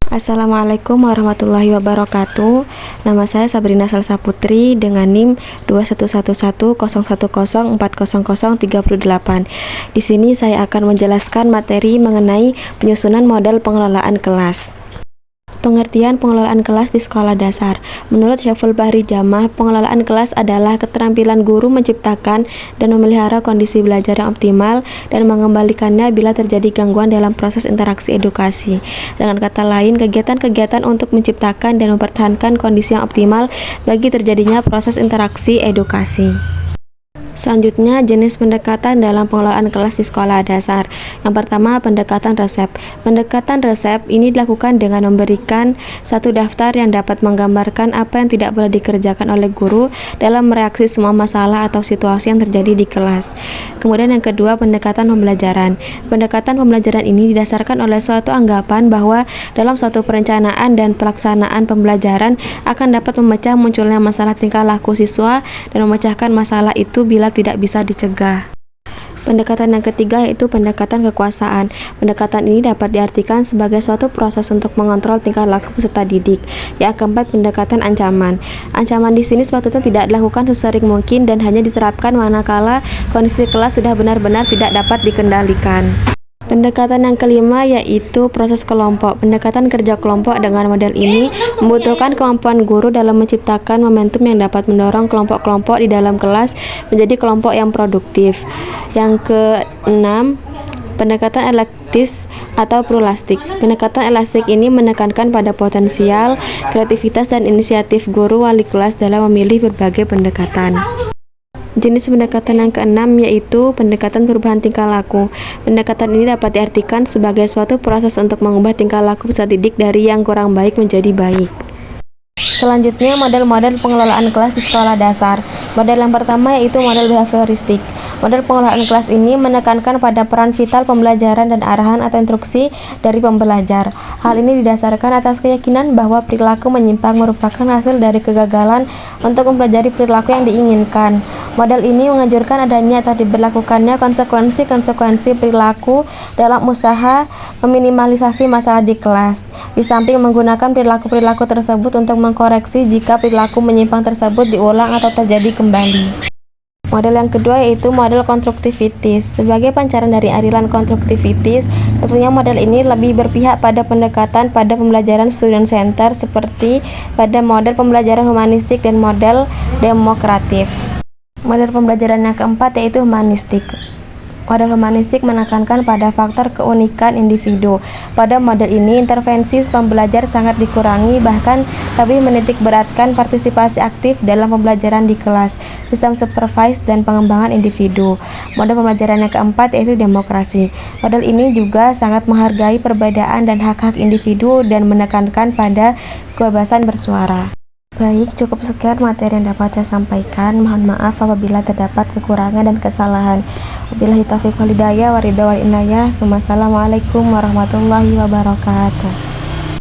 Assalamualaikum warahmatullahi wabarakatuh. Nama saya Sabrina Salsa Putri dengan NIM 211101040040038. Di sini saya akan menjelaskan materi mengenai penyusunan model pengelolaan kelas. Pengertian pengelolaan kelas di sekolah dasar. Menurut Syaful Bahri Jamah, pengelolaan kelas adalah keterampilan guru menciptakan dan memelihara kondisi belajar yang optimal dan mengembalikannya bila terjadi gangguan dalam proses interaksi edukasi. Dengan kata lain, kegiatan-kegiatan untuk menciptakan dan mempertahankan kondisi yang optimal bagi terjadinya proses interaksi edukasi. Selanjutnya, jenis pendekatan dalam pengelolaan kelas di sekolah dasar. Yang pertama, pendekatan resep. Pendekatan resep ini dilakukan dengan memberikan satu daftar yang dapat menggambarkan apa yang tidak boleh dikerjakan oleh guru dalam mereaksi semua masalah atau situasi yang terjadi di kelas. Kemudian yang kedua, pendekatan pembelajaran. Pendekatan pembelajaran ini didasarkan oleh suatu anggapan bahwa dalam suatu perencanaan dan pelaksanaan pembelajaran akan dapat memecah munculnya masalah tingkah laku siswa dan memecahkan masalah itu bila tidak bisa dicegah. Pendekatan yang ketiga yaitu pendekatan kekuasaan. Pendekatan ini dapat diartikan sebagai suatu proses untuk mengontrol tingkah laku peserta didik. Yang keempat, pendekatan ancaman. Ancaman di sini sepatutnya tidak dilakukan sesering mungkin dan hanya diterapkan manakala kondisi kelas sudah benar-benar tidak dapat dikendalikan. Pendekatan yang kelima yaitu proses kelompok. Pendekatan kerja kelompok dengan model ini membutuhkan kemampuan guru dalam menciptakan momentum yang dapat mendorong kelompok-kelompok di dalam kelas menjadi kelompok yang produktif. Yang keenam, pendekatan elastis atau prolastik. Pendekatan elastik ini menekankan pada potensial, kreativitas, dan inisiatif guru wali kelas dalam memilih berbagai pendekatan. Jenis pendekatan yang keenam yaitu pendekatan perubahan tingkah laku. Pendekatan ini dapat diartikan sebagai suatu proses untuk mengubah tingkah laku peserta didik dari yang kurang baik menjadi baik. Selanjutnya, model-model pengelolaan kelas di sekolah dasar. Model yang pertama yaitu model behavioristik. Model pengelolaan kelas ini menekankan pada peran vital pembelajaran dan arahan atau instruksi dari pembelajar. Hal ini didasarkan atas keyakinan bahwa perilaku menyimpang merupakan hasil dari kegagalan untuk mempelajari perilaku yang diinginkan. Model ini menganjurkan adanya atau diberlakukannya konsekuensi-konsekuensi perilaku dalam usaha meminimalisasi masalah di kelas. Di samping menggunakan perilaku-perilaku tersebut untuk mengkoreksi jika perilaku menyimpang tersebut diulang atau terjadi kembali. Model yang kedua yaitu model konstruktivitis. Sebagai pancaran dari aliran konstruktivitis, tentunya model ini lebih berpihak pada pendekatan pada pembelajaran student center seperti pada model pembelajaran humanistik dan model demokratif. Model pembelajaran yang keempat yaitu humanistik. Model humanistik menekankan pada faktor keunikan individu. Pada model ini, intervensi pembelajar sangat dikurangi, bahkan lebih menitik beratkan partisipasi aktif dalam pembelajaran di kelas, sistem supervise, dan pengembangan individu. Model pembelajaran yang keempat yaitu demokrasi. Model ini juga sangat menghargai perbedaan dan hak-hak individu dan menekankan pada kebebasan bersuara. Baik, cukup sekian materi yang dapat saya sampaikan. Mohon maaf apabila terdapat kekurangan dan kesalahan. Wabillahi taufiq wal hidayah, waridha wal inayah. Wassalamualaikum warahmatullahi wabarakatuh.